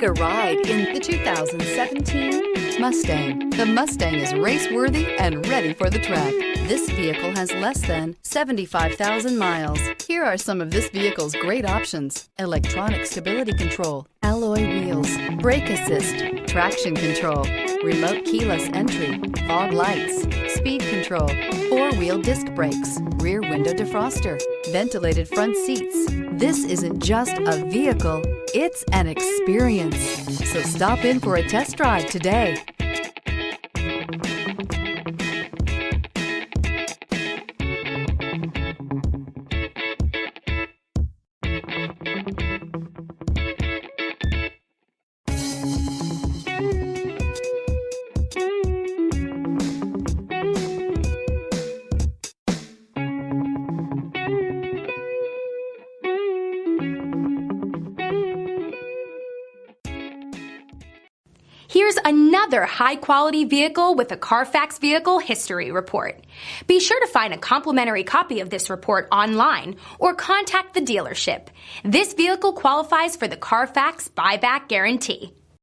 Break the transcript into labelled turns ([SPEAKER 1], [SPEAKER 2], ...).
[SPEAKER 1] Take a ride in the 2017 Mustang. The Mustang is race-worthy and ready for the track. This vehicle has less than 75,000 miles. Here are some of this vehicle's great options: electronic stability control, alloy wheels, brake assist, traction control, remote keyless entry, fog lights, speed control, four-wheel disc brakes, rear window defroster, ventilated front seats. This isn't just a vehicle, it's an experience. So stop in for a test drive today.
[SPEAKER 2] Here's another high-quality vehicle with a Carfax Vehicle History Report. Be sure to find a complimentary copy of this report online or contact the dealership. This vehicle qualifies for the Carfax Buyback Guarantee.